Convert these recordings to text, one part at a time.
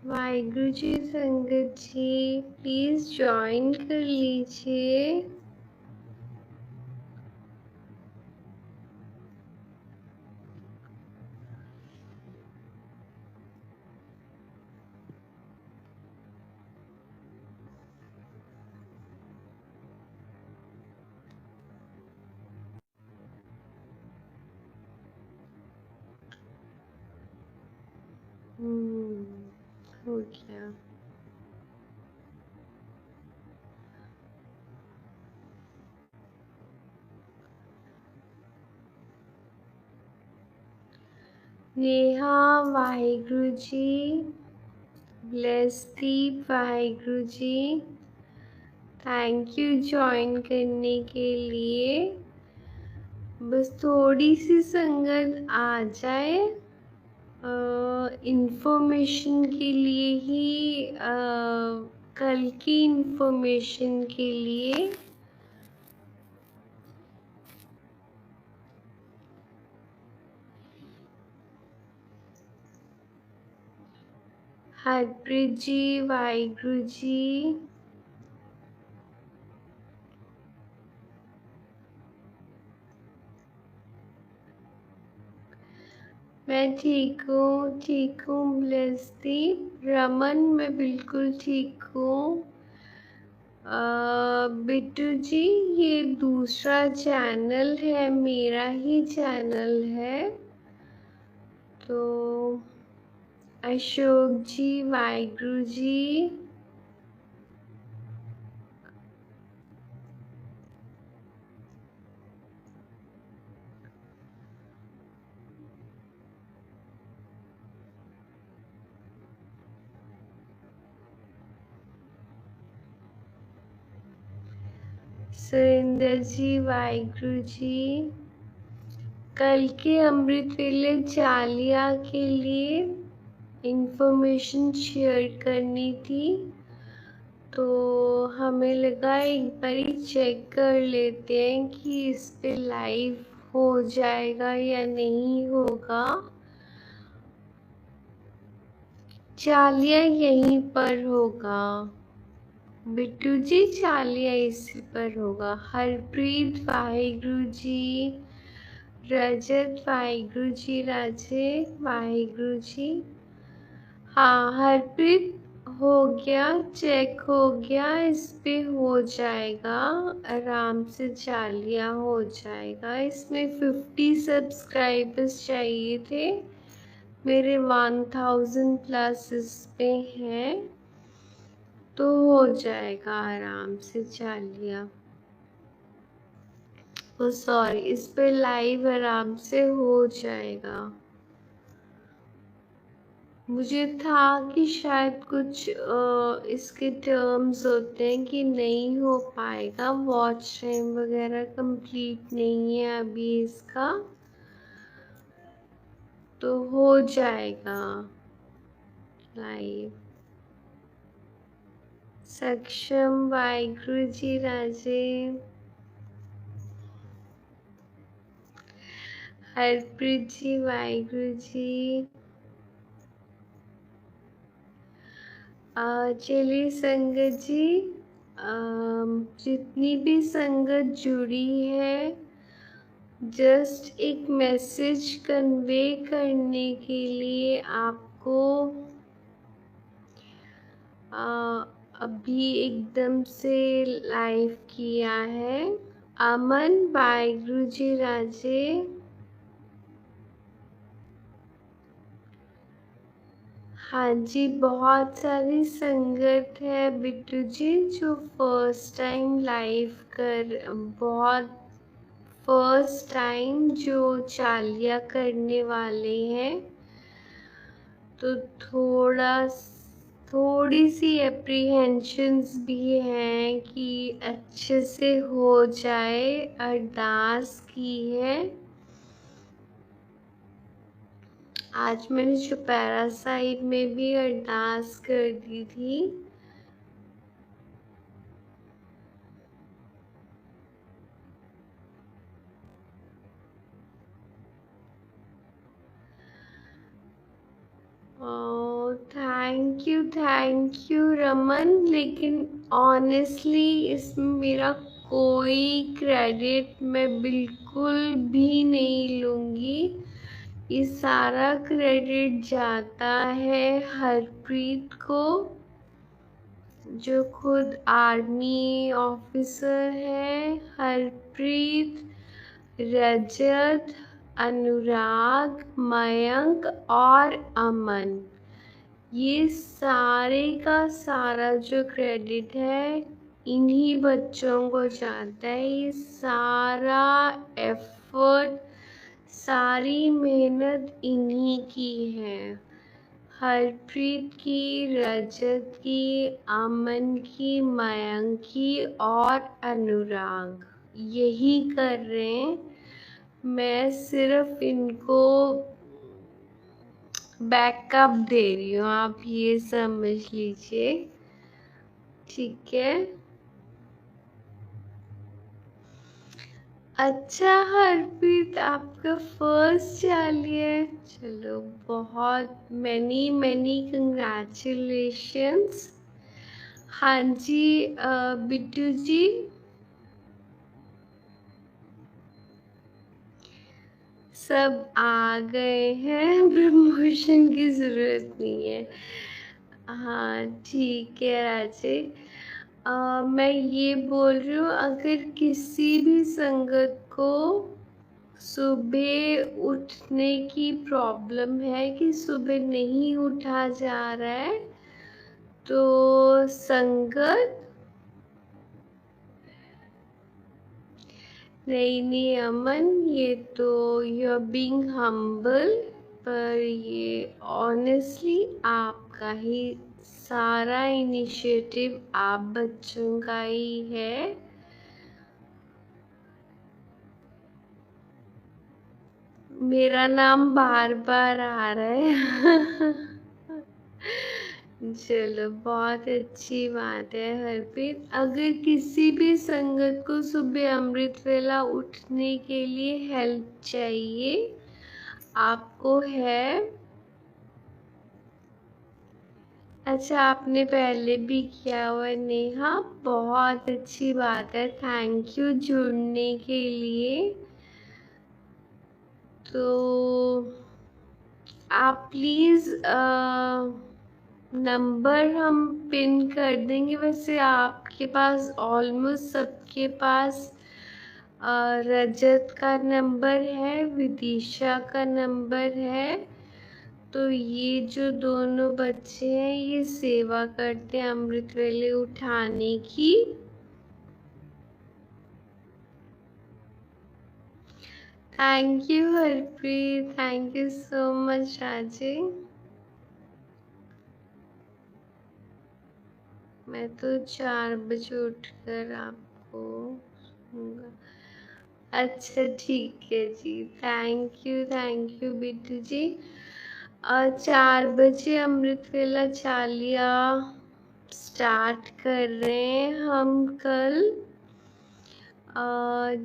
वाहिगुरु जी संगत जी, please join कर लीजिए। हो गया। Neha Waheguru ji, ब्लेसदीप Waheguru ji, thank you join करने के लिए। बस थोड़ी सी संगत आ जाए, इंफॉर्मेशन के लिए ही, कल की इंफॉर्मेशन के लिए। हरप्रीत जी वाहिगुरु जी, मैं ठीक हूँ ब्लेसदीप। रमन मैं बिल्कुल ठीक हूँ। बिट्टू जी ये दूसरा चैनल है, मेरा ही चैनल है। तो अशोक जी वाहिगुरु जी, सुरेंद्र जी वाहिगुरु जी, कल के अमृत वेले चालिया के लिए इंफॉर्मेशन शेयर करनी थी, तो हमें लगा एक बारी चेक कर लेते हैं कि इस पे लाइव हो जाएगा या नहीं होगा। चालिया यहीं पर होगा बिट्टू जी, चालिया इसी पर होगा। हरप्रीत वाहिगुरु जी, रजत वाहिगुरु जी, राजे वाहिगुरु जी। हाँ हरप्रीत, हो गया, चेक हो गया, इस पे हो जाएगा आराम से, चालिया हो जाएगा। इसमें 50 सब्सक्राइबर्स चाहिए थे, मेरे 1000 प्लस इस पे हैं, तो हो जाएगा आराम से चालिया। ओ सॉरी, इस पे लाइव आराम से हो जाएगा। मुझे था कि शायद कुछ इसके टर्म्स होते हैं कि नहीं हो पाएगा, वॉच टाइम वगैरह कंप्लीट नहीं है अभी इसका, तो हो जाएगा लाइव। सक्षम वाहिगुरु जी, राजे। हरप्रीत जी वाहिगुरु जी। चलिए संगत जी, जितनी भी संगत जुड़ी है, जस्ट एक मैसेज कन्वे करने के लिए आपको अभी एकदम से लाइव किया है। अमन वाहिगुरु जी, राजे। हाँ जी, बहुत सारी संगत है बिट्टू जी जो फर्स्ट टाइम लाइव कर, बहुत फर्स्ट टाइम जो चालिया करने वाले हैं, तो थोड़ी सी एप्रीहेंशंस भी हैं कि अच्छे से हो जाए। अरदास की है, आज मैंने चुपैरा साहिब में भी अरदास कर दी थी। थैंक यू रमन, लेकिन ऑनेस्टली इसमें मेरा कोई क्रेडिट मैं बिल्कुल भी नहीं लूँगी। ये सारा क्रेडिट जाता है हरप्रीत को, जो खुद आर्मी ऑफिसर है। हरप्रीत, रजत, अनुराग, मयंक और अमन, ये सारे का सारा जो क्रेडिट है इन्हीं बच्चों को जाता है। ये सारा एफर्ट, सारी मेहनत इन्हीं की है। हरप्रीत की, रजत की, अमन की, मयंक की और अनुराग, यही कर रहे हैं। मैं सिर्फ इनको बैकअप दे रही हूँ, आप ये समझ लीजिए, ठीक है। अच्छा हरप्रीत, आपका फर्स्ट चाली है, चलो बहुत मैनी कंग्रेचुलेशंस। हाँ जी बिट्टू जी, सब आ गए हैं, प्रमोशन की जरूरत नहीं है। हाँ ठीक है राजे, मैं ये बोल रही हूँ, अगर किसी भी संगत को सुबह उठने की प्रॉब्लम है कि सुबह नहीं उठा जा रहा है, तो संगत नहीं अमन, ये तो यू आर बीइंग हम्बल, पर ये ऑनेस्टली आपका ही सारा इनिशिएटिव आप बच्चों का ही है। मेरा नाम बार बार आ रहा है। चलो बहुत अच्छी बात है हरप्रीत। अगर किसी भी संगत को सुबह अमृत वेला उठने के लिए हेल्प चाहिए, आपको है। अच्छा, आपने पहले भी किया हुआ है नेहा, बहुत अच्छी बात है, थैंक यू जुड़ने के लिए। तो आप प्लीज़ नंबर हम पिन कर देंगे। वैसे आपके पास ऑलमोस्ट सबके पास रजत का नंबर है, विदिशा का नंबर है। तो ये जो दोनों बच्चे हैं ये सेवा करते हैं अमृत वेले उठाने की। Thank you Harpreet, thank you so much Raje. मैं तो 4 बजे उठकर आपको सुनूंगा। अच्छा ठीक है जी, थैंक यू बिट्टू जी। 4 बजे अमृत वेला चालिया स्टार्ट कर रहे हैं हम कल,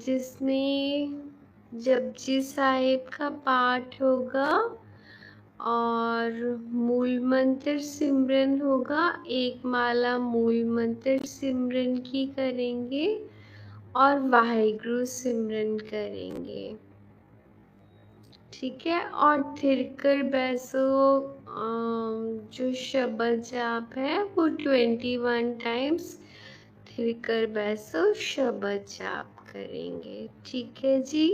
जिसमें जपजी साहिब का पाठ होगा और मूल मंत्र सिमरन होगा। एक माला मूल मंत्र सिमरन की करेंगे और वाहिगुरु सिमरन करेंगे, ठीक है। और थिरकर बैसो जो शब्द जाप है वो 21 टाइम्स थिरकर बैसो शब्द जाप करेंगे, ठीक है जी।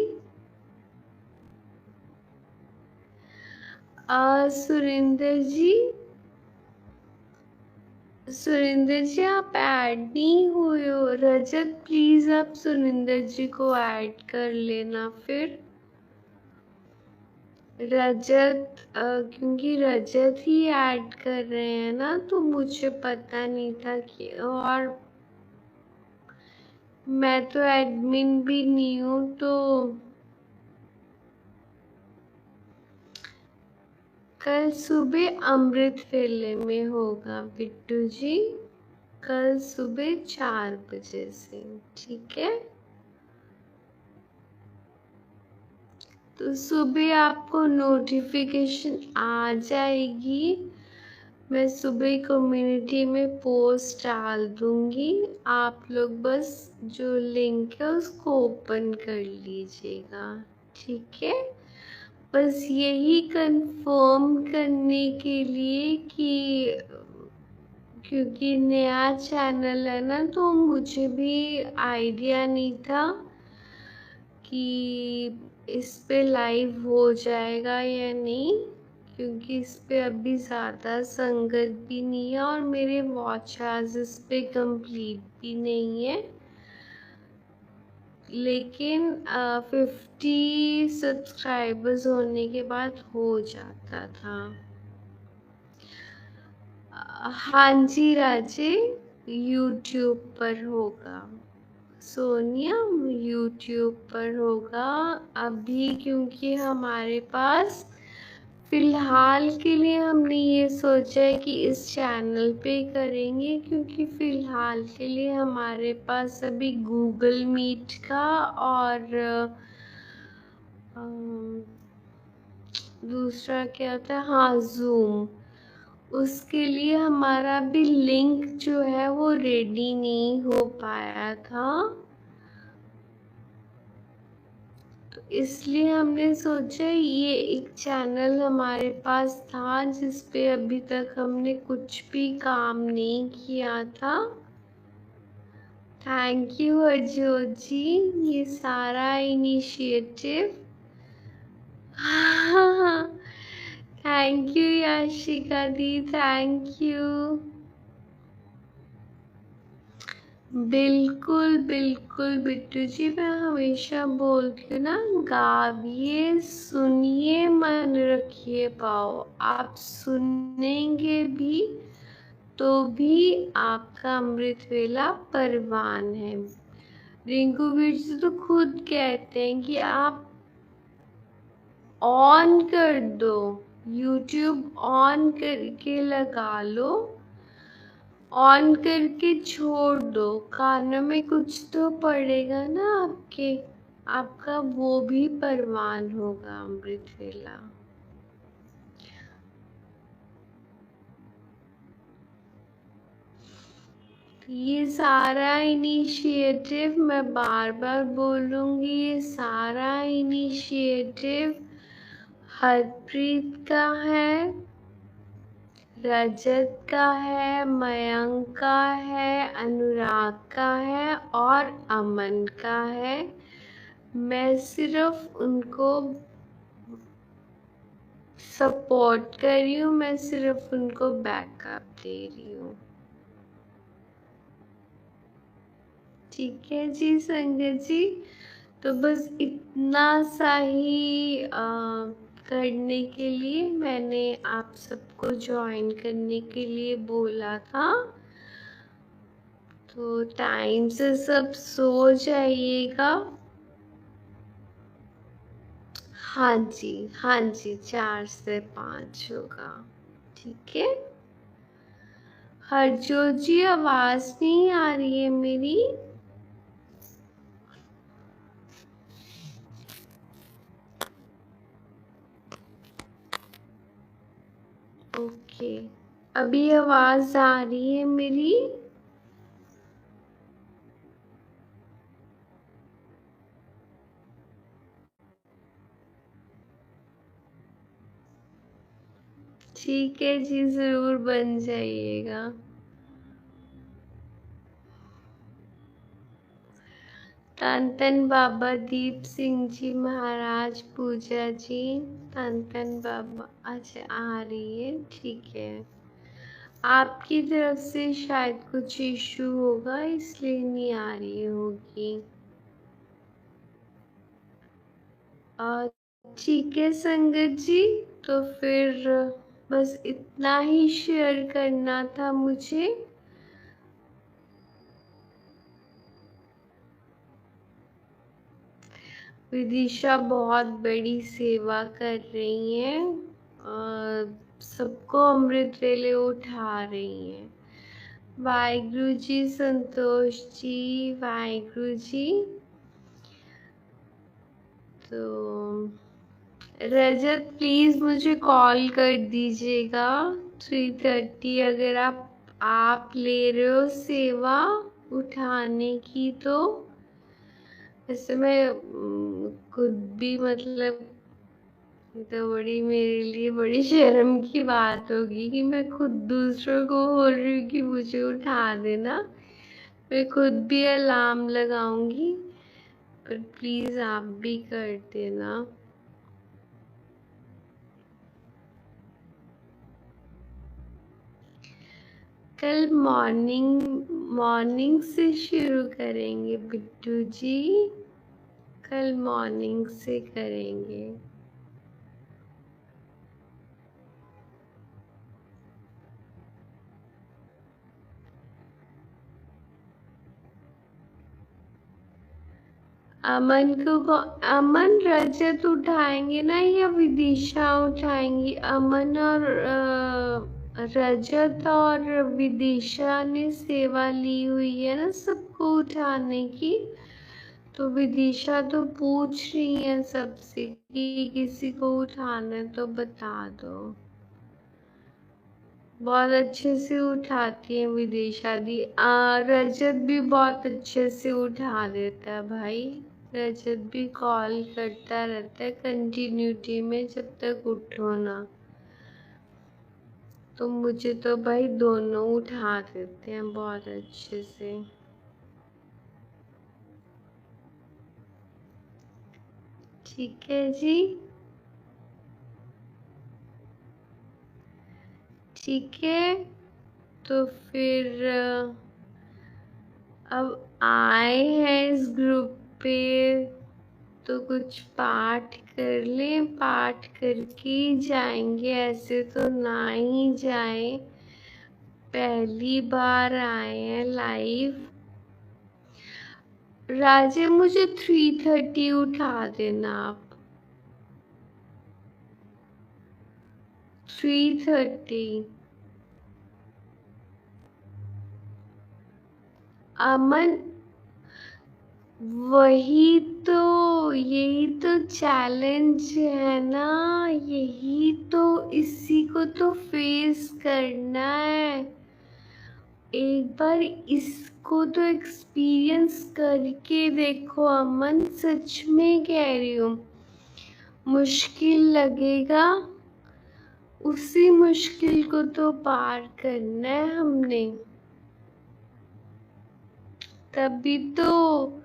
सुरेंद्र जी आप ऐड नहीं हुए हो। रजत प्लीज आप सुरेंद्र जी को ऐड कर लेना फिर। रजत क्योंकि रजत ही ऐड कर रहे हैं ना, तो मुझे पता नहीं था कि, और मैं तो एडमिन भी नहीं हूँ। तो कल सुबह अमृत वेले में होगा बिट्टू जी, कल सुबह 4 बजे से, ठीक है। तो सुबह आपको नोटिफिकेशन आ जाएगी। मैं सुबह कम्युनिटी में पोस्ट डाल दूंगी, आप लोग बस जो लिंक है उसको ओपन कर लीजिएगा, ठीक है। बस यही कंफर्म करने के लिए कि क्योंकि नया चैनल है ना, तो मुझे भी आइडिया नहीं था कि इस पे लाइव हो जाएगा या नहीं, क्योंकि इस पे अभी ज़्यादा संगत भी नहीं है और मेरे वॉच आवर्स इस पे कंप्लीट भी नहीं है। लेकिन 50 सब्सक्राइबर्स होने के बाद हो जाता था। हाँ जी राजे, यूट्यूब पर होगा। सोनिया, यूट्यूब पर होगा अभी, क्योंकि हमारे पास फिलहाल के लिए हमने ये सोचा है कि इस चैनल पे करेंगे, क्योंकि फिलहाल के लिए हमारे पास अभी गूगल मीट का और दूसरा क्या होता है, हाँ, जूम, उसके लिए हमारा भी लिंक जो है वो रेडी नहीं हो पाया था, तो इसलिए हमने सोचा ये एक चैनल हमारे पास था जिस पे अभी तक हमने कुछ भी काम नहीं किया था। थैंक यू हरजोत जी, ये सारा initiative thank you Yashika the, thank you. बिल्कुल बिल्कुल बिट्टू जी, मैं हमेशा बोलती हूँ ना, गाइए, सुनिए, मन रखिए पाओ, आप सुनेंगे भी तो भी आपका अमृत वेला परवान है। रिंकू वीर जी तो खुद कहते हैं कि आप ऑन कर दो, यूट्यूब ऑन करके लगा लो, ऑन करके छोड़ दो, कानों में कुछ तो पड़ेगा ना आपके, आपका वो भी परवान होगा अमृत वेला। ये सारा इनिशिएटिव, मैं बार बार बोलूंगी, ये सारा इनिशिएटिव हरप्रीत का है, रजत का है, मयंक का है, अनुराग का है और अमन का है। मैं सिर्फ उनको सपोर्ट कर रही हूँ, मैं सिर्फ उनको बैकअप दे रही हूँ, ठीक है जी संगत जी। तो बस इतना सा ही करने के लिए मैंने आप सबको ज्वाइन करने के लिए बोला था, तो टाइम से सब सो जाइएगा। हाँ जी, हाँ जी, 4 से 5 होगा, ठीक है। हरजोत जी, आवाज नहीं आ रही है मेरी? ओके, अभी आवाज आ रही है मेरी? ठीक है जी, जरूर बन जाइएगा। धन धन बाबा दीप सिंह जी महाराज, पूजा जी, धन धन बाबा। अच्छा, आ रही है, ठीक है। आपकी तरफ से शायद कुछ इशू होगा, इसलिए नहीं आ रही होगी। ठीक है संगत जी, तो फिर बस इतना ही शेयर करना था मुझे। विदिशा बहुत बड़ी सेवा कर रही हैं, सबको अमृत वेले उठा रही हैं। वाहिगुरु जी, संतोष जी, वाहिगुरु जी। तो रजत प्लीज मुझे कॉल कर दीजिएगा 3:30 अगर आप ले रहे हो सेवा उठाने की तो। वैसे मैं खुद भी मतलब ये तो बड़ी मेरे लिए बड़ी शर्म की बात होगी कि मैं खुद दूसरों को बोल रही हूँ कि मुझे उठा देना। मैं खुद भी अलार्म लगाऊंगी, पर प्लीज आप भी कर देना। कल मॉर्निंग से शुरू करेंगे बिट्टू जी, कल मॉर्निंग से करेंगे। अमन रजत उठाएंगे ना या विदिशा उठाएंगी? अमन और रजत और विदिशा ने सेवा ली हुई है ना सबको उठाने की। तो विदिशा तो पूछ रही है सबसे कि किसी को उठाना है तो बता दो। बहुत अच्छे से उठाती है विदिशा दी। रजत भी बहुत अच्छे से उठा देता है भाई। रजत भी कॉल करता रहता है कंटिन्यूटी में जब तक उठो ना। तो मुझे तो भाई दोनों उठा देते हैं बहुत अच्छे से। ठीक है जी, ठीक है। तो फिर अब आए हैं इस ग्रुप पे तो कुछ पाठ कर लें, पाठ करके ही जाएंगे, ऐसे तो ना ही जाए। पहली बार आए हैं लाइव। राजे मुझे 3:30 उठा देना आप। 3:30। अमन वही तो, यही तो चैलेंज है ना, यही तो, इसी को तो फेस करना है। एक बार इसको तो एक्सपीरियंस करके देखो अमन, सच में कह रही हूँ। मुश्किल लगेगा, उसी मुश्किल को तो पार करना है हमने। तभी तो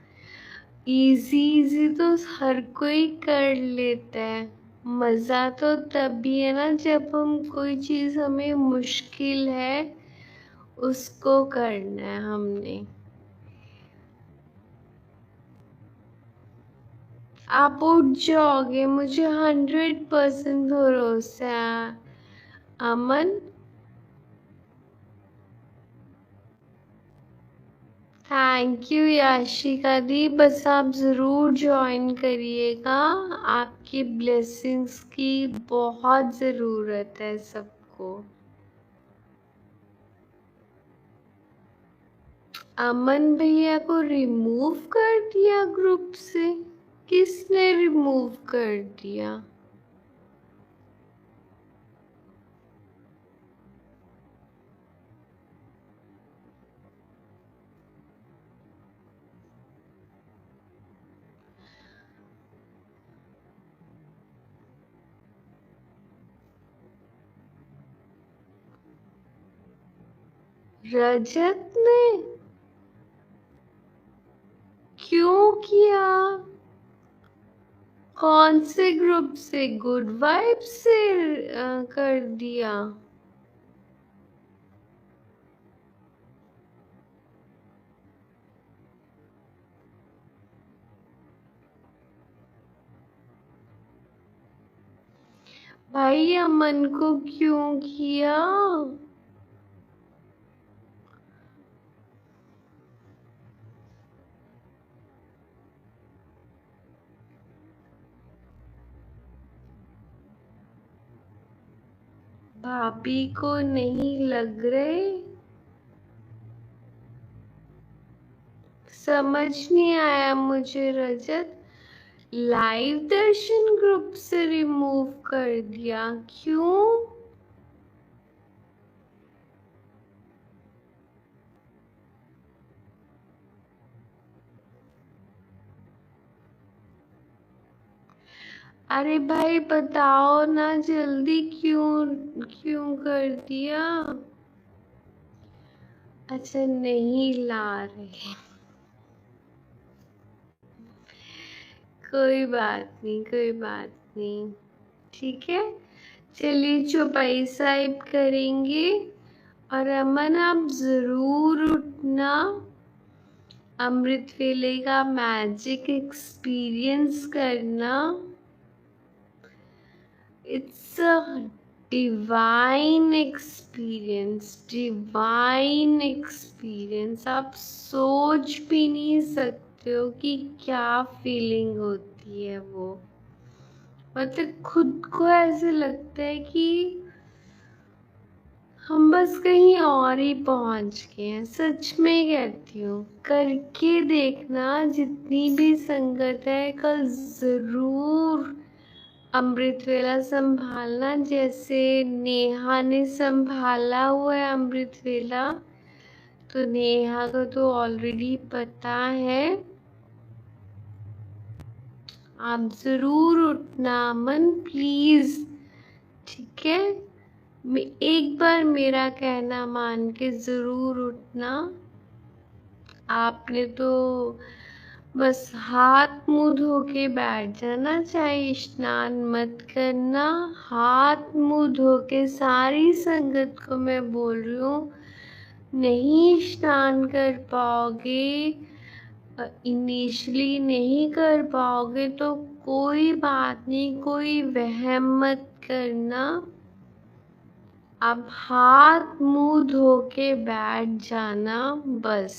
इजी तो हर कोई कर लेता है। मजा तो तभी है ना जब हम कोई चीज हमें मुश्किल है उसको करना है हमने। आप उठ जाओगे, मुझे 100% भरोसा है अमन। थैंक यू याशिका दी, बस आप ज़रूर ज्वाइन करिएगा। आपकी ब्लेसिंग्स की बहुत ज़रूरत है सबको। अमन भैया को रिमूव कर दिया ग्रुप से? किसने रिमूव कर दिया? रजत ने? क्यों किया? कौन से ग्रुप से? गुड वाइब से कर दिया? भाई अमन को क्यों किया? भाभी को नहीं लग रहे? समझ नहीं आया मुझे रजत। लाइव दर्शन ग्रुप से रिमूव कर दिया, क्यों? अरे भाई बताओ ना जल्दी, क्यों क्यों कर दिया? अच्छा नहीं ला रहे, कोई बात नहीं, कोई बात नहीं, ठीक है। चलिए चौपाई साहिब करेंगे। और अमन आप जरूर उठना, अमृत वेले का मैजिक एक्सपीरियंस करना। It's a divine experience, divine experience. आप सोच भी नहीं सकते हो कि क्या फीलिंग होती है वो। मतलब खुद को ऐसे लगता है कि हम बस कहीं और ही पहुंच गए हैं। सच में कहती हूँ, करके देखना। जितनी भी संगत है, कल जरूर अमृत वेला संभालना, जैसे नेहा ने संभाला हुआ है अमृत वेला। तो नेहा को तो ऑलरेडी पता है। आप जरूर उठना अमन, प्लीज, ठीक है। एक बार मेरा कहना मान के जरूर उठना। आपने तो बस हाथ मुंह धो के बैठ जाना, चाहे स्नान मत करना। हाथ मुंह धो के, सारी संगत को मैं बोल रही हूँ, नहीं स्नान कर पाओगे, इनिशियली नहीं कर पाओगे तो कोई बात नहीं, कोई वहम मत करना। आप हाथ मुंह धो के बैठ जाना बस।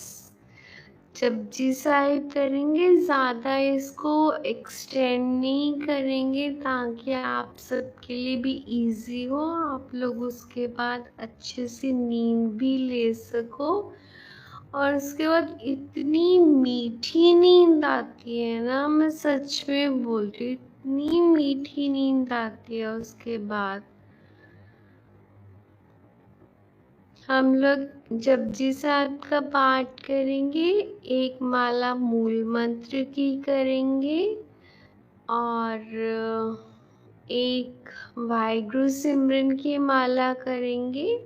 जपजी साहिब करेंगे, ज्यादा इसको एक्सटेंड नहीं करेंगे, ताकि आप सबके लिए भी इजी हो, आप लोग उसके बाद अच्छे से नींद भी ले सको। और उसके बाद इतनी मीठी नींद आती है ना, मैं सच में बोलती हूँ, इतनी मीठी नींद आती है उसके बाद। हम लोग जपजी साहिब का पाठ करेंगे, एक माला मूल मंत्र की करेंगे, और एक वाहिगुरु सिमरन की माला करेंगे।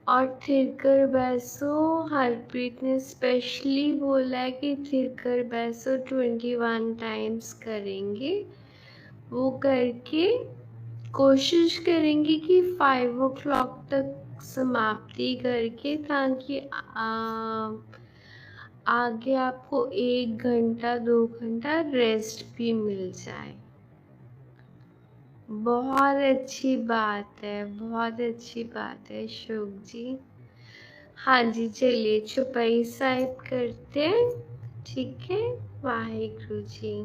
और थिरकर बैसो, हरप्रीत ने स्पेशली बोला है कि थिरकर बैसो 21 टाइम्स करेंगे। वो करके कोशिश करेंगे कि 5 o'clock तक समाप्ति करके, ताकि आगे आपको 1 घंटा 2 घंटा रेस्ट भी मिल जाए। बहुत अच्छी बात है, बहुत अच्छी बात है अशोक जी। हाँ जी, चलिए चौपाई साहिब करते हैं, ठीक है। वाहिगुरु जी।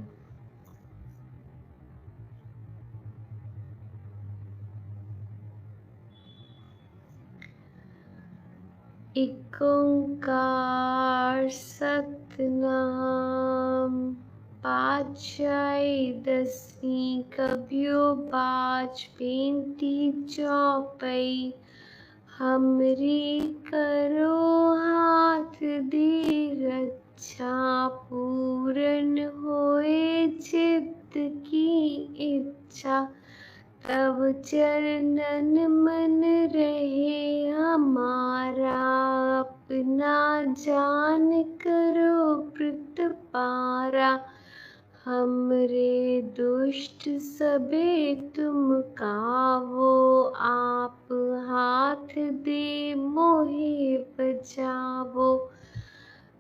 एक ओंकार सतनाम, पातशाही दसवीं कभियो बाज बेनती चौपई, हमरी करो हाथ दे रक्षा, पूरन होए चित्त की इच्छा, तब चरणन मन रहे हमारा, अपना जान करो प्रतिपारा, हमरे दुष्ट सबे तुम कावो, आप हाथ दे मोहे बचावो,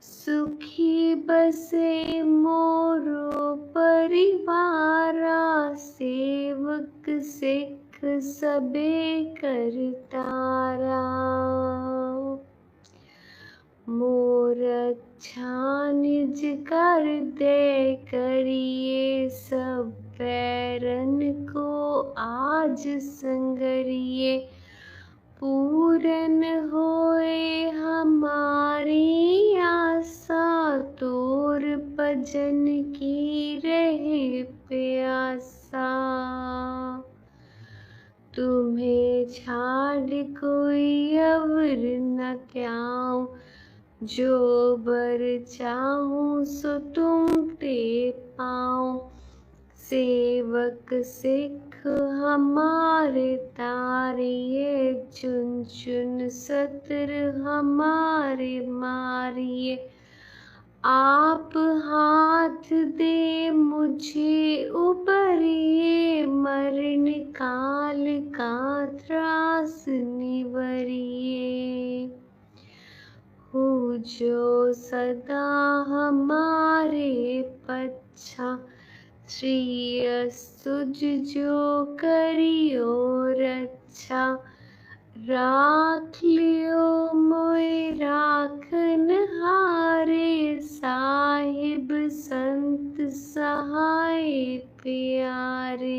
सुखी बसे मोरो परिवारा, सेवक सिख सबे करतारा, मोर अच्छा निज कर दे करिए, सब बैरन को आज संगरिए, पूरन होए हमारी आशा, तोर पर भजन की रहे प्यासा। तुम्हें छाड़ कोई अवर न त्याऊं, जो बर चाहूं सो तुम ते पाऊं। सेवक सिख हमारे तारिये, चुन चुन सत्र हमारे मारिये। आप हाथ दे मुझे उबरिए, मरण काल का त्रास निवरिए। हो जो सदा हमारे पच्छा, श्री अस्तुज जो करियो रक्षा। राख लियो मोए राखन हारे, साहिब संत सहाय प्यारे।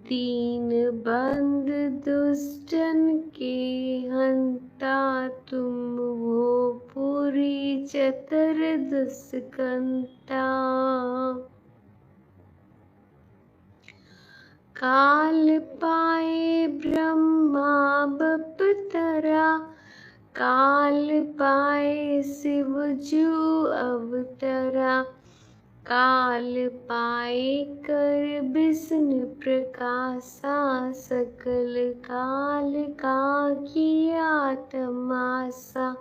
दीन बंद दुष्टन के हंता, तुम हो पूरी चतुर्दश कंता। काल पाए ब्रह्मा बपतरा, काल पाए शिव जू अवतरा। काल पाए कर विष्णु प्रकाशा, सकल काल का किया तमाशा।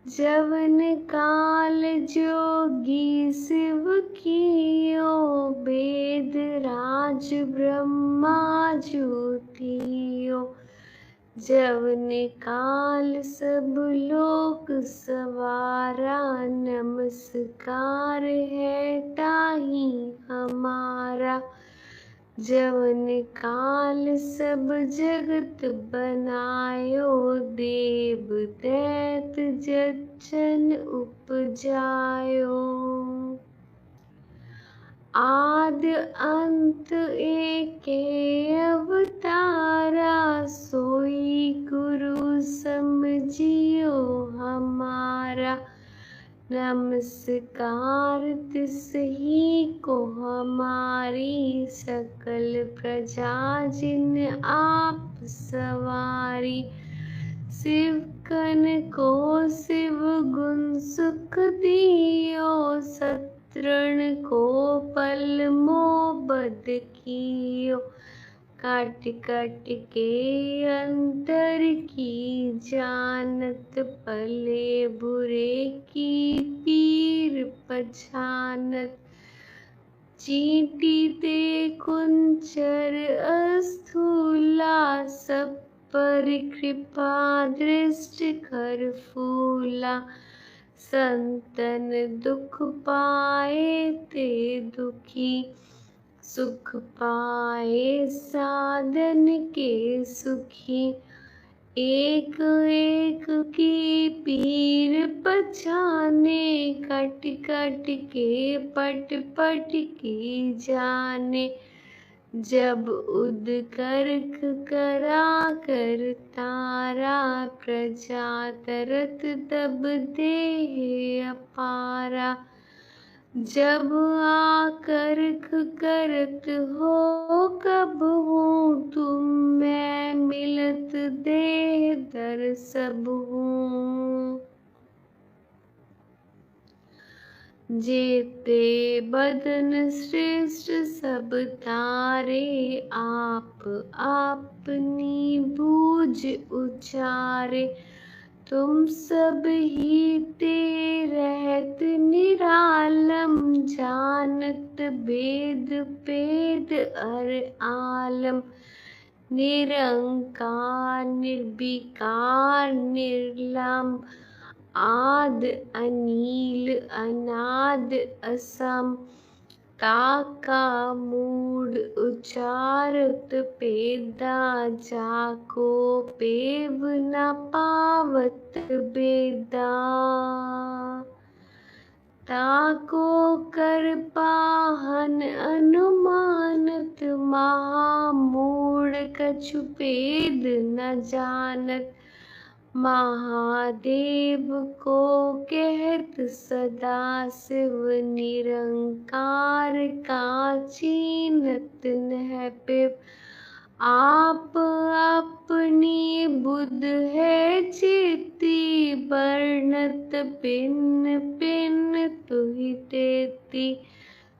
जवन काल जोगी शिव कियो, वेद राज ब्रह्मा ज्योतियो। जवन काल सब लोक सवारा, नमस्कार है ताहि हमारा। जवन काल सब जगत बनायो, देव दैत जच्चन उपजायो। आद अंत एके अवतारा, सोई गुरु समझियो हमारा। नमस्कार तिसही को हमारी, सकल प्रजा जिन आप सवारी। शिव कन को शिव गुण सुख दियो, शत्रुन को पल मोह बद कियो। काट काट के अंतर की जानत, भले बुरे की पीर पछानत। चींटी ते कुंचर अस्थूला, सब पर कृपा दृष्टि कर फूला। संतन दुख पाए ते दुखी, सुख पाए साधन के सुखी। एक एक की पीर पछाने, कट कट के पट पट की जाने। जब उद करक करा कर तारा, प्रजा तरत तब देह अपारा। जब आकर्क करत हो कब हूँ, तुम मैं मिलत देह दर सब हूँ। जेते बदन श्रेष्ठ सब तारे, आप अपनी बूझ उचारे। तुम सब ही ते रहत निरालम, जानत वेद पेद अर आलम। निरंकार निर्विकार निर्लम, आद अनील अनाद असम। ताका मूड उचारत पेदा, जाको पेव न पावत बेदा। ताको कर पाहन अनुमानत, महामूढ़ कछु पेद न जानत। महादेव को कहत सदा शिव निरंकार का चीनत नह पिब। आप अपनी बुध है चेती बरनत पिन पिन तुहि तेती।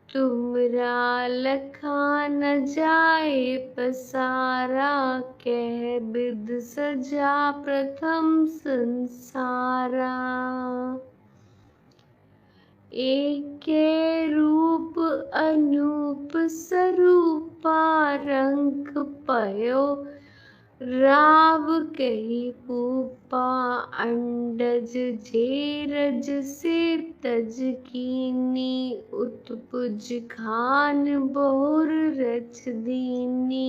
तुमरा लखा न जाए पसारा कह बिद सजा प्रथम संसारा। एक रूप अनूप स्वरूपा रंग पयो राव कही पूपा। अंडज जेरज से तज कीनी उत्पुज खान बहुर रच दीनी।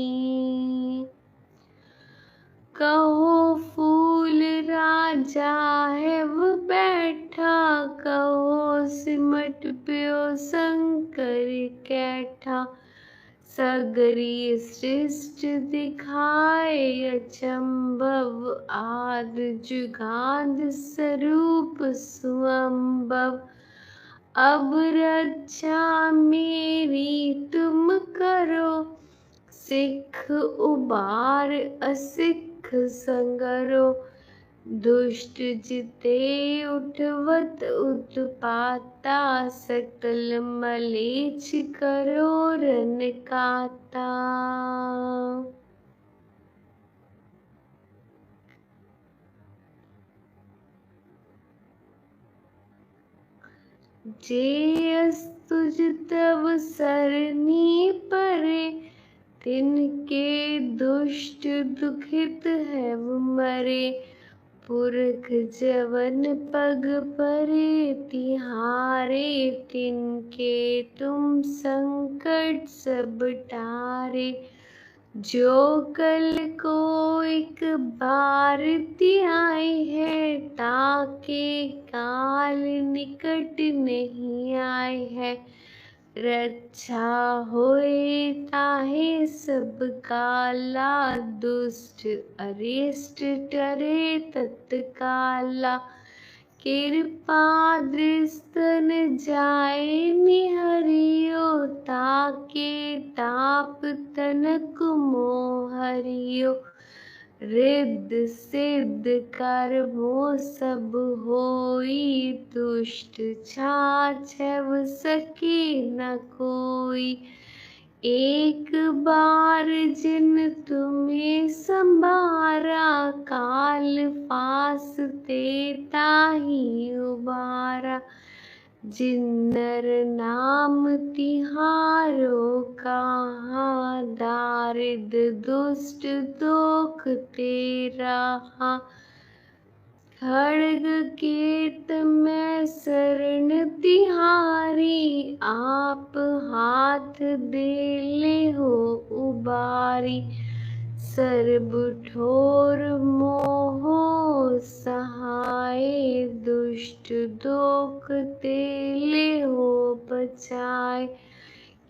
कहो फूल राजा है वो बैठा कहो सिमट प्यो शंकर कैठा। सगरी सृष्टि दिखाए अचंभव आद जुगाद स्वरूप सुअंभव। अब रक्षा मेरी तुम करो सिख उबार असिख संगरो। दुष्ट जिते उठवत उत्पाता सकल मलेच्छ करो रन काता। जे अस्तुज तव सरनी परे तिनके दुष्ट दुखित है मरे। पुरख जवन पग परे तिहारे तिनके तुम संकट सब टारे। जो कल को एक बार तिहाई है ताके काल निकट नहीं आए है। रक्षा होए ताहे सब काला दुष्ट अरिष्ट टरे तत्काला। कृपा दृष्टन जाए निहरियो ताके ताप तनक मोहरियो। रिद्ध सिद्ध कर्मो सब होई दुष्ट छाछव सके न कोई। एक बार जिन तुम्हें संभारा काल फास ते ताहि उबारा। जिन्नर नाम तिहारो कहा दारिद दुष्ट दोख तेरा। खड्ग केत में शरण तिहारी आप हाथ दे ले हो उबारी। सर्ब ठोर मोहो सहाय दुष्ट दोख ते ले हो बचाए।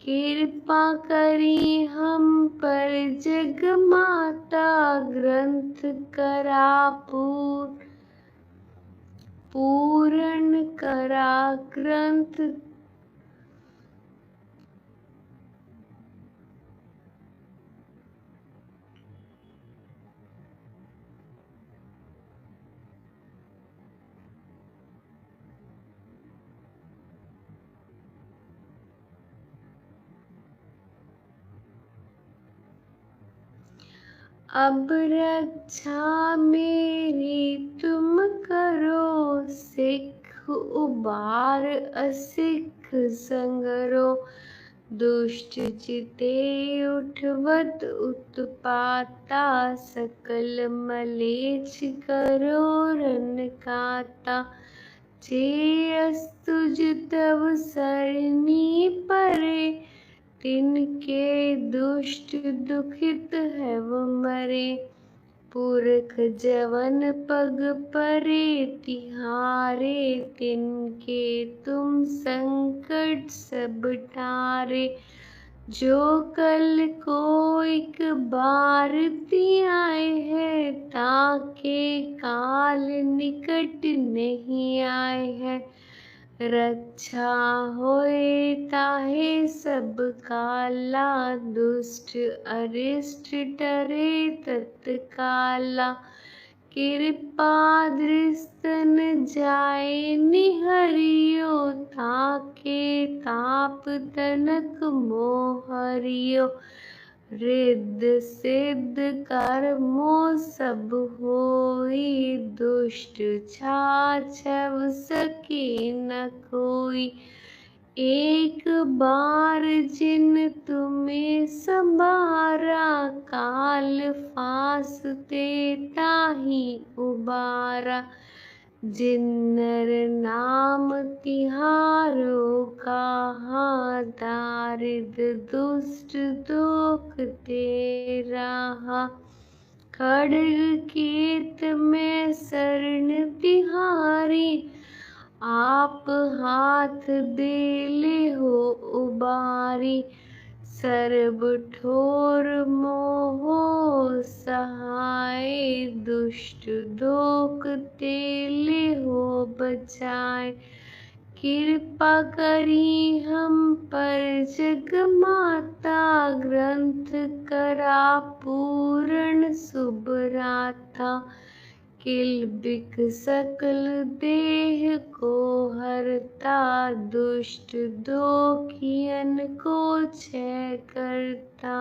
कृपा करी हम पर जग माता ग्रंथ करा पूर्ण करा ग्रंथ। अब रक्षा मेरी तुम करो सिख उबार असिख संगरो। दुष्ट चिते उठवत उत्पाता सकल मलेच्छ करो रन काता। जे अस्तुज तव सरनी परे तिनके दुष्ट दुखित है वो मरे। पुरख जवन पग परे तिहारे तिनके तुम संकट सब टारे। जो कल को एक बार आए है, ताके काल निकट नहीं आए है। रक्षा होए ताहे सब काला, दुष्ट अरिष्ट डरे तत्काला। कृपा दृष्टन जाए निहरियो, ताके ताप तनक मोहरियो। रिद्ध सिद्ध कर्मो सब होई, दुष्ट छाछव सके न कोई। एक बार जिन तुम्हें संभारा, काल फासते ताहि उबारा। जिन नर नाम तिहारो कहा, दारिद्र दुष्ट दोख ते राहा। खड्ग केत में शरण तिहारी, आप हाथ देले हो उबारी। सर्ब ठोर मोहो सहाय, दुष्ट दोख तेले हो बचाए। कृपा करी हम पर जग माता, ग्रंथ करा पूर्ण सुभराता। किल्बिक सकल देह को हरता, दुष्ट दोखियन को क्षय करता।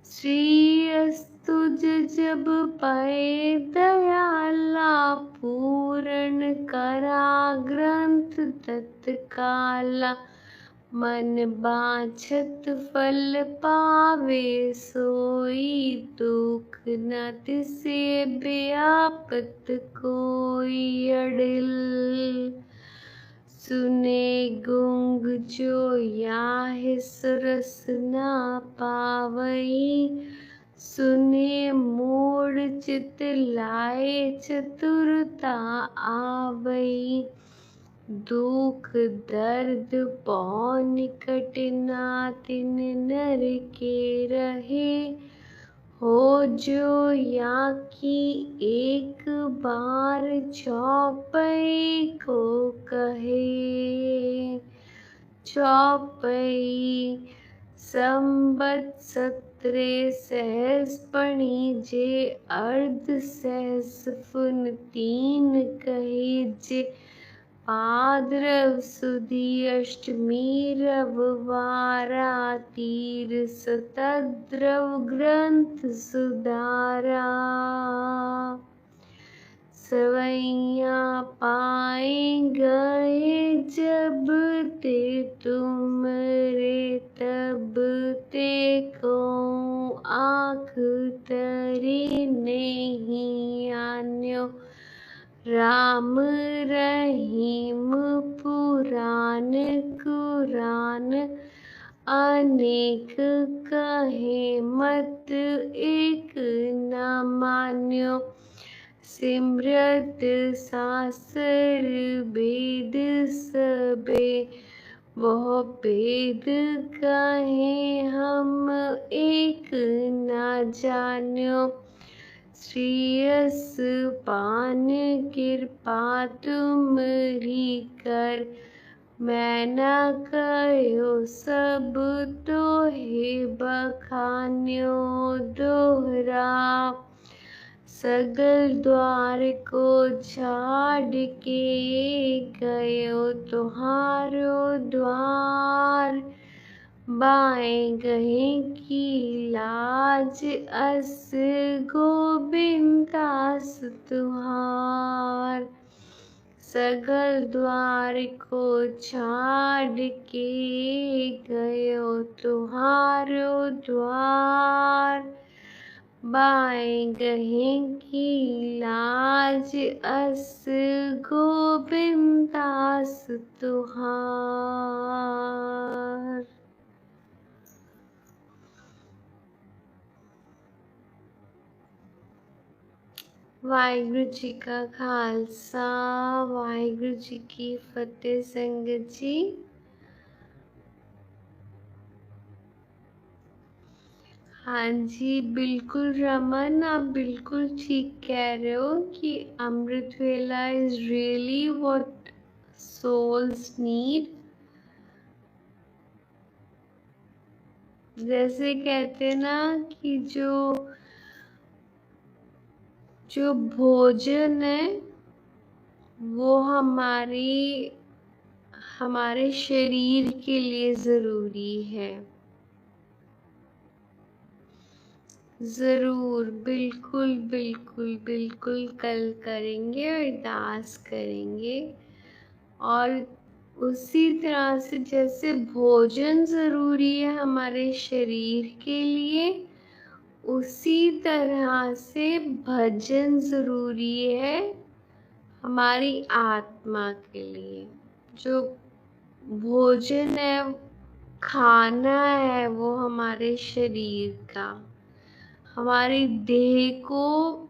श्री अस्तुज जब पाए दयाला, पूर्ण करा ग्रंथ तत्काला। मन बाछत फल पावे सोई, दुख न तिसे व्यापत कोई अड़िल। सुने गुंग जो याहि सुरस न पावई, सुने मूढ़ चित लाए चतुरता आवई। दुख दर्द पौ निकट ना तिन नर के रहे, हो जो या की एक बार चौपई को कहे। चौपई संबत सत्रे सहस पणी, जे अर्ध सहस फुन तीन कहे जे। भाद्रव सुदी अष्टमी रविवारा, तीर सतद्रव ग्रंथ सुधारा। सवैया पाए गए जब ते तुम रे, तब ते को आँख तरी नहीं आन्यो। राम रहीम पुराण कुरान, अनेक कहे मत एक न मान्यो। सिमरत शास्त्र वेद सबे, वह वेद कहे हम एक न जान्यो। श्रेयस पान कृपा तुमरी कर, मैं न कहो सब तो हे बखान्यो। दोहरा सगल द्वार को छाड़ के, गयो तुम्हारो द्वार। बाएं गहे की लाज अस, गोविंदास तुहार। सगल द्वार को छाड़ के, गयो तुम्हारो द्वार। बाएं गहे की लाज अस, गोविंदास तुहार। वाहिगुरु जी का खालसा, वाहिगुरु जी की फतेह। संगत जी, हाँ जी, बिल्कुल रमन, आप बिल्कुल ठीक कह रहे हो कि अमृत वेला is really what souls need। जैसे कहते ना कि जो भोजन है वो हमारे शरीर के लिए जरूरी है। जरूर, बिल्कुल बिल्कुल बिल्कुल कल करेंगे, अरदास करेंगे। और उसी तरह से जैसे भोजन जरूरी है हमारे शरीर के लिए, उसी तरह से भजन जरूरी है हमारी आत्मा के लिए। जो भोजन है, खाना है, वो हमारे शरीर का, हमारे देह को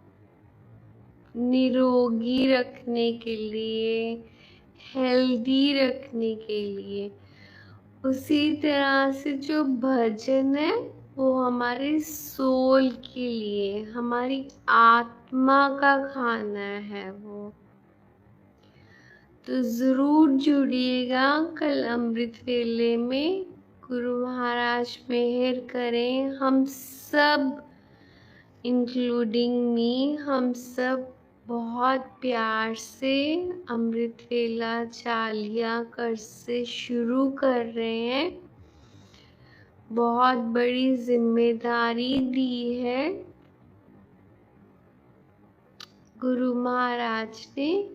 निरोगी रखने के लिए, हेल्दी रखने के लिए। उसी तरह से जो भजन है वो हमारे सोल के लिए, हमारी आत्मा का खाना है वो। तो जरूर जुड़िएगा कल अमृत वेले में। गुरु महाराज मेहर करें, हम सब इंक्लूडिंग मी, हम सब बहुत प्यार से अमृत वेला चालिया कर से शुरू कर रहे हैं। बहुत बड़ी जिम्मेदारी दी है गुरु महाराज ने।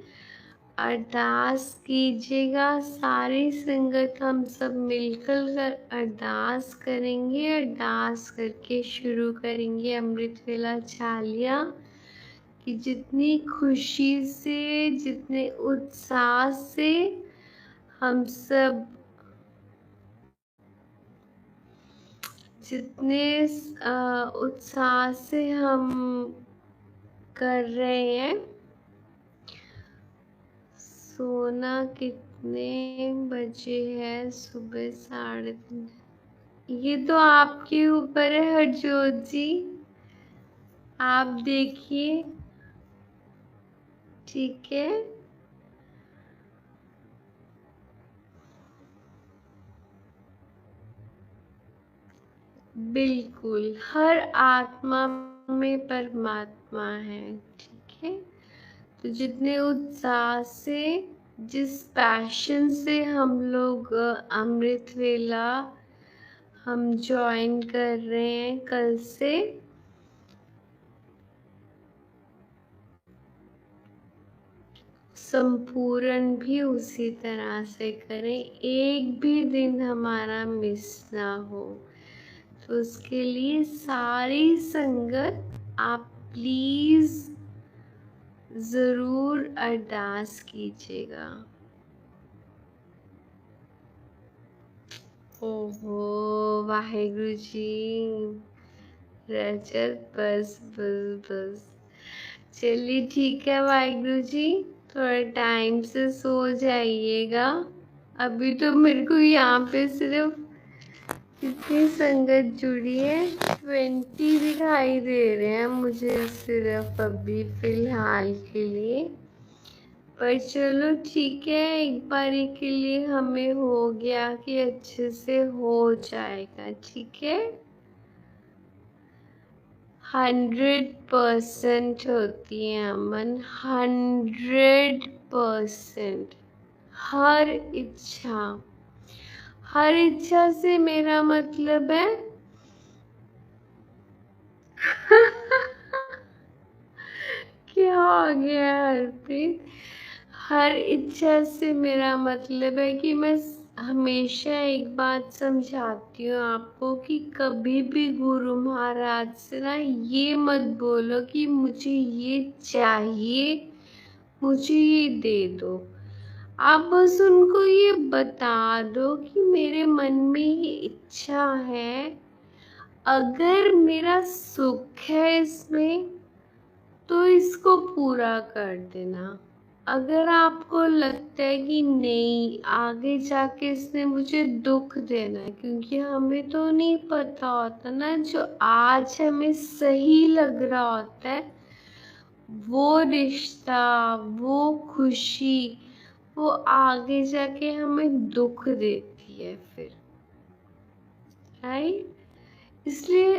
अरदास कीजिएगा, सारी संगत हम सब मिलकर अरदास करेंगे। अरदास करके शुरू करेंगे अमृत वेला चालिया। कि जितनी खुशी से, जितने उत्साह से हम सब, जितने उत्साह से हम कर रहे हैं। सोना कितने बजे है? सुबह 3:30। ये तो आपके ऊपर है हरजोत जी, आप देखिए। ठीक है, बिल्कुल हर आत्मा में परमात्मा है। ठीक है, तो जितने उत्साह से, जिस पैशन से हम लोग अमृत वेला हम ज्वाइन कर रहे हैं कल से, संपूर्ण भी उसी तरह से करें। एक भी दिन हमारा मिस ना हो। तो उसके लिए सारी संगत आप प्लीज जरूर अरदास कीजिएगा। ओहो वाहेगुरु जी, रजत बस बस बस। चलिए ठीक है वाहेगुरु जी, थोड़ा टाइम से सो जाइएगा। अभी तो मेरे को यहाँ पे सिर्फ कितनी संगत जुड़ी है, 20 दिखाई दे रहे हैं मुझे सिर्फ अभी फिलहाल के लिए। पर चलो ठीक है, एक बारी के लिए हमें हो गया कि अच्छे से हो जाएगा। ठीक है, 100% होती है अमन, 100%। हर इच्छा, हर इच्छा से मेरा मतलब है क्या हो गया हरप्रीत? हर इच्छा से मेरा मतलब है कि मैं हमेशा एक बात समझाती हूँ आपको कि कभी भी गुरु महाराज से ना ये मत बोलो कि मुझे ये चाहिए, मुझे ये दे दो। आप बस उनको ये बता दो कि मेरे मन में ये इच्छा है, अगर मेरा सुख है इसमें तो इसको पूरा कर देना। अगर आपको लगता है कि नहीं आगे जाके इसने मुझे दुख देना है, क्योंकि हमें तो नहीं पता होता ना, जो आज हमें सही लग रहा होता है वो रिश्ता, वो खुशी, वो आगे जाके हमें दुख देती है फिर, राइट। इसलिए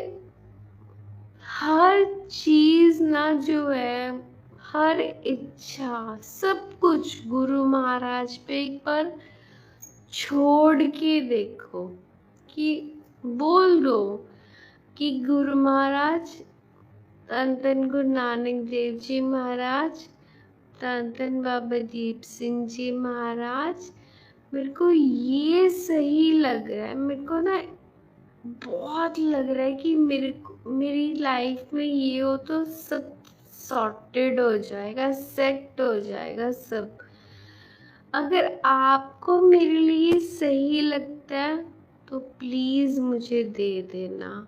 हर चीज ना जो है, हर इच्छा, सब कुछ गुरु महाराज पे एक बार छोड़ के देखो, कि बोल दो कि गुरु महाराज, धन धन गुरु नानक देव जी महाराज, धन धन बाबा दीप सिंह जी महाराज, मेरे को ये सही लग रहा है, मेरे को ना बहुत लग रहा है कि मेरी लाइफ में ये हो तो सब सॉर्टेड हो जाएगा, सेट हो जाएगा सब। अगर आपको मेरे लिए सही लगता है तो प्लीज मुझे दे देना,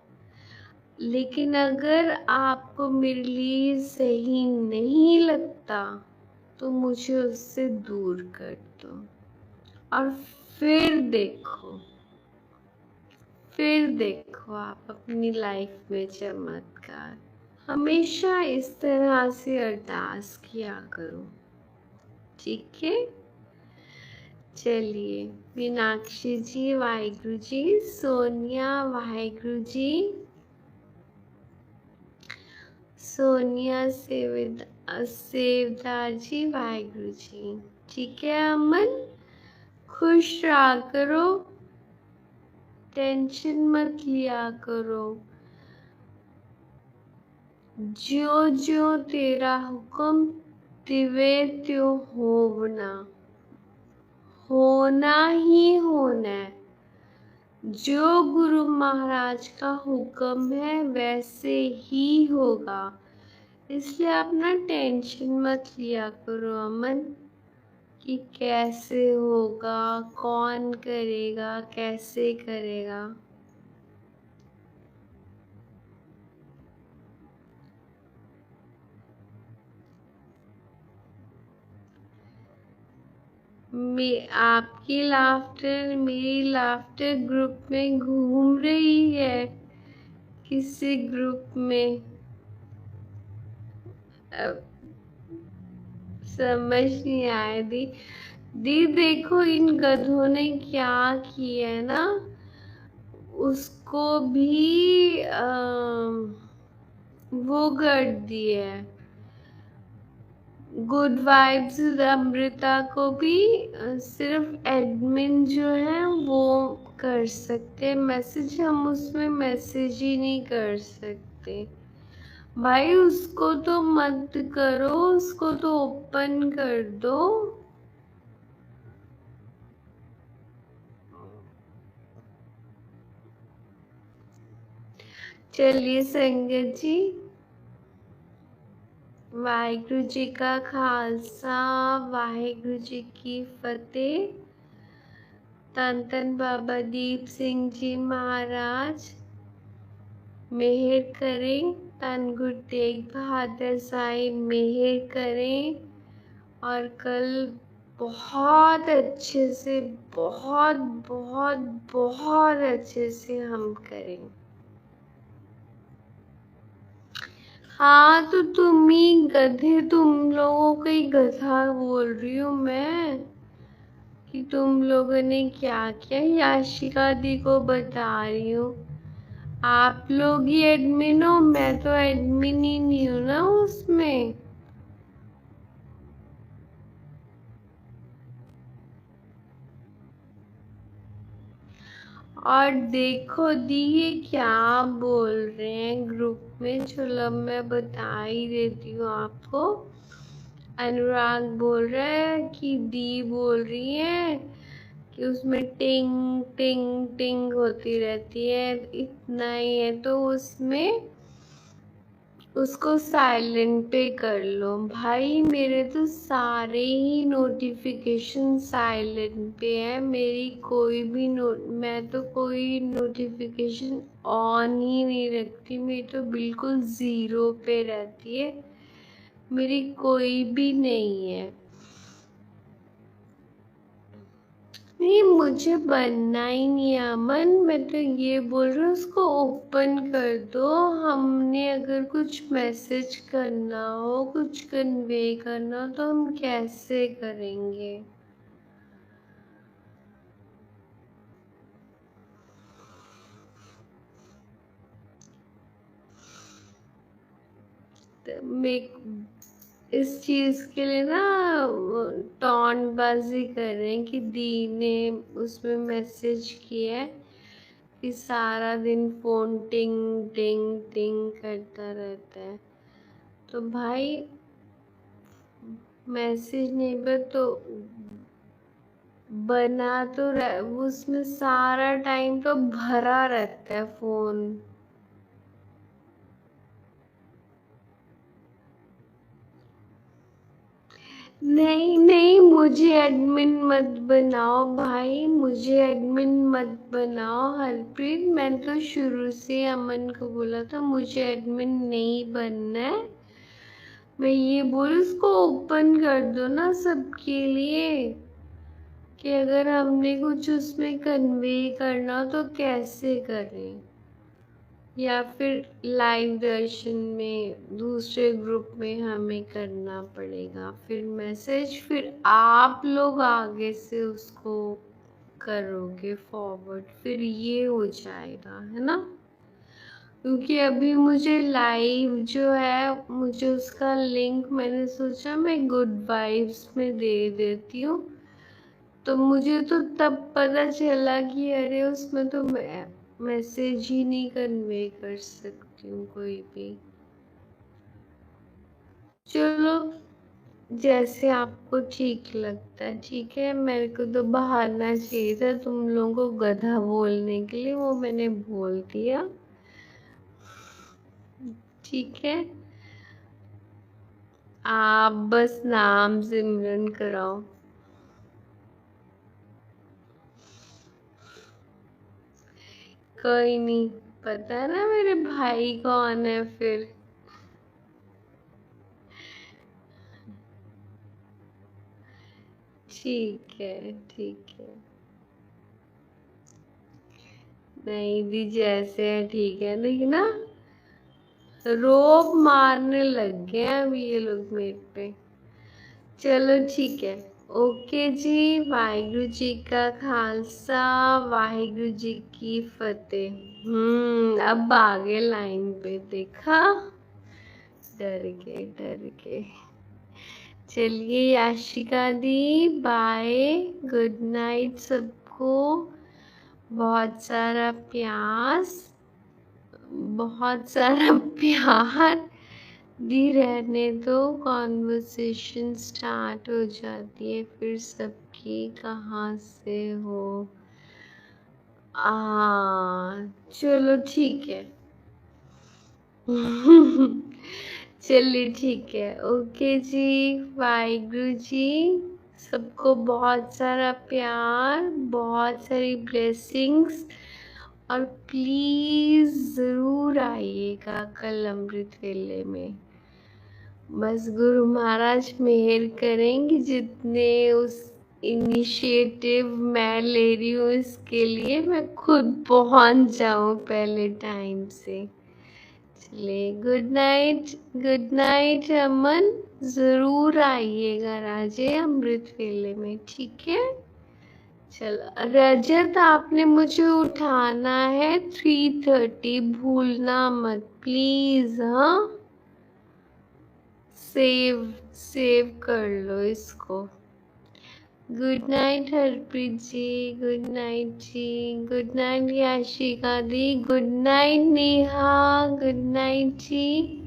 लेकिन अगर आपको मेरे लिए सही नहीं लगता तो मुझे उससे दूर कर दो। और फिर देखो, फिर देखो आप अपनी लाइफ में चमत्कार। हमेशा इस तरह से अरदास किया करो, ठीक है। चलिए, मीनाक्षी जी वाहिगुरु जी, सोनिया वाहिगुरु जी, सोनिया सेवदार जी वाहिगुरु जी, ठीक है। अमन, खुश रहा करो, टेंशन मत लिया करो, ज्यो ज्यो तेरा हुक्म तिवे त्यों होना, होना ही होना है। जो गुरु महाराज का हुक्म है वैसे ही होगा, इसलिए आप ना टेंशन मत लिया करो अमन, कि कैसे होगा, कौन करेगा, कैसे करेगा। आपकी लाफ्टर मेरी लाफ्टर ग्रुप में घूम रही है, किसी ग्रुप में, अब समझ नहीं आया दी देखो इन गधों ने क्या किया है ना, उसको भी वो कर दिया है। गुड वाइब्स अमृता को भी सिर्फ एडमिन जो है वो कर सकते हैं मैसेज, हम उसमें मैसेज ही नहीं कर सकते। भाई उसको तो मत करो, उसको तो ओपन कर दो। चलिए संगत जी, वाहिगुरु जी का खालसा, वाहिगुरु जी की फतेह। धन धन बाबा दीप सिंह जी महाराज मेहर करें, धन गुरु तेग बहादुर साहिब मेहर करें, और कल बहुत अच्छे से, बहुत बहुत बहुत अच्छे से हम करें। हाँ तो तुम ही गधे, तुम लोगों को ही गधा बोल रही हूँ मैं, कि तुम लोगों ने क्या किया, याशिका दी को बता रही हूँ। आप लोग ही एडमिन हो, मैं तो एडमिन ही नहीं हूँ ना उसमें। और देखो दी ये क्या बोल रहे हैं ग्रुप में, चलो मैं बता ही देती हूँ आपको। अनुराग बोल रहा है कि दी बोल रही है कि उसमें टिंग टिंग टिंग होती रहती है, इतना ही है तो उसमें उसको साइलेंट पे कर लो। भाई मेरे तो सारे ही नोटिफिकेशन साइलेंट पे है, मेरी कोई भी मैं तो कोई नोटिफिकेशन ऑन ही नहीं रखती, मेरी तो बिल्कुल 0 पे रहती है, मेरी कोई भी नहीं है। नहीं, मुझे बनना ही नहीं है अमन। मैं तो ये बोल रही हूँ उसको ओपन कर दो। हमने अगर कुछ मैसेज करना हो, कुछ कन्वे करना हो, तो हम कैसे करेंगे? इस चीज के लिए ना टॉन्ट बाजी कर रहे हैं कि दी ने उसमें मैसेज किया है कि सारा दिन फोन टिंग टिंग टिंग करता रहता है। तो भाई मैसेज नहीं पर तो बना तो उसमें सारा टाइम तो भरा रहता है फोन। नहीं नहीं, मुझे एडमिन मत बनाओ भाई, मुझे एडमिन मत बनाओ हरप्रीत। मैं तो शुरू से अमन को बोला था मुझे एडमिन नहीं बनना है। मैं ये बोल उसको ओपन कर दो ना सबके लिए, कि अगर हमने कुछ उसमें कन्वे करना तो कैसे करें, या फिर लाइव दर्शन में दूसरे ग्रुप में हमें करना पड़ेगा फिर मैसेज, फिर आप लोग आगे से उसको करोगे फॉरवर्ड, फिर ये हो जाएगा, है ना? क्योंकि अभी मुझे लाइव जो है, मुझे उसका लिंक मैंने सोचा मैं गुड वाइब्स में दे देती हूँ। तो मुझे तो तब पता चला कि अरे उसमें तो मैं मैसेज ही नहीं कन्वे कर सकती हूँ कोई भी। चलो जैसे आपको ठीक लगता है, ठीक है। मेरे को तो बहाना चाहिए था तुम लोगों को गधा बोलने के लिए, वो मैंने बोल दिया, ठीक है। आप बस नाम सिमरन कराओ। कोई नहीं, पता है ना मेरे भाई कौन है फिर। ठीक है ठीक है। नहीं दी, जैसे है ठीक है, लेकिन ना रोब मारने लग गए हैं अभी ये लोग मेरे पे। चलो ठीक है, ओके जी। वाहिगुरु जी का खालसा, वाहिगुरु जी की फतेह। अब आगे लाइन पे देखा, डर गए डर गए। चलिए याशिका दी, बाय, गुड नाइट सबको। बहुत सारा प्यास, बहुत सारा प्यार दी, रहने दो। कॉन्वर्सेशन स्टार्ट हो जाती है फिर सबकी, कहाँ से हो। चलो ठीक है। चलिए ठीक है, ओके जी। वाहिगुरु जी, सबको बहुत सारा प्यार, बहुत सारी ब्लेसिंग्स। और प्लीज जरूर आइएगा कल अमृत वेले में। बस गुरु महाराज मेहर करेंगे, जितने उस इनिशिएटिव मैं ले रही हूँ इसके लिए मैं खुद पहुंच जाऊं पहले टाइम से। चलिए गुड नाइट, गुड नाइट अमन। जरूर आइएगा राजे अमृत वेले में, ठीक है। चलो रजत, आपने मुझे उठाना है 3:30, भूलना मत प्लीज। हाँ, सेव सेव कर लो इसको। Good night Harpreet ji, good night ji, good night Yashika दी, good night Neha, good night ji.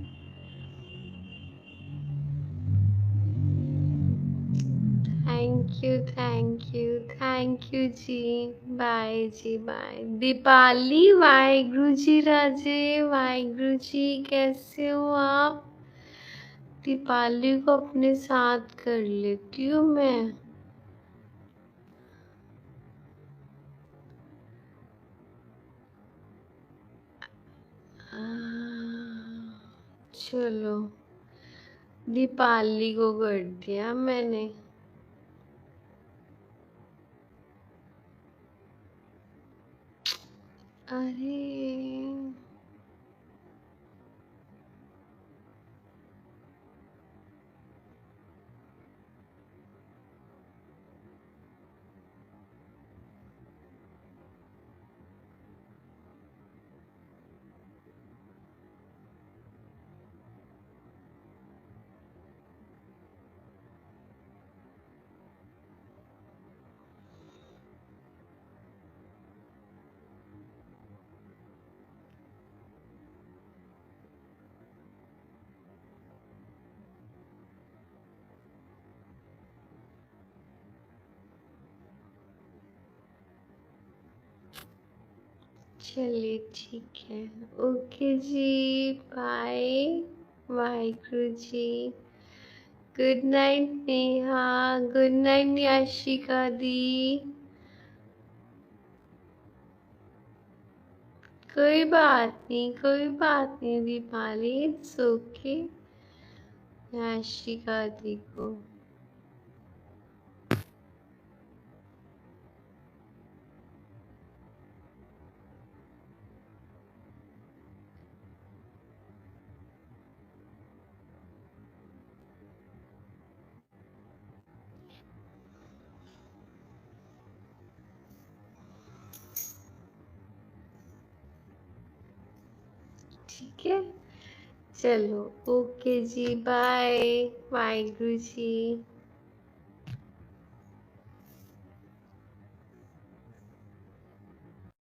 Thank you thank you thank you ji. Bye ji bye. Deepali, Waheguru ji Raje, Waheguru ji, कैसे हो आप? दीपाली को अपने साथ कर लेती हूँ मैं। चलो दीपाली को कर दिया मैंने। चलिए ठीक है। Okay ji, bye. Waheguru ji. Good night Neha, good night Yashika दी। कोई बात नहीं, कोई बात नहीं दीपाली, इट्स ओके। याशिका दी को ठीक है। चलो ओके जी, बाय। वाहिगुरु जी।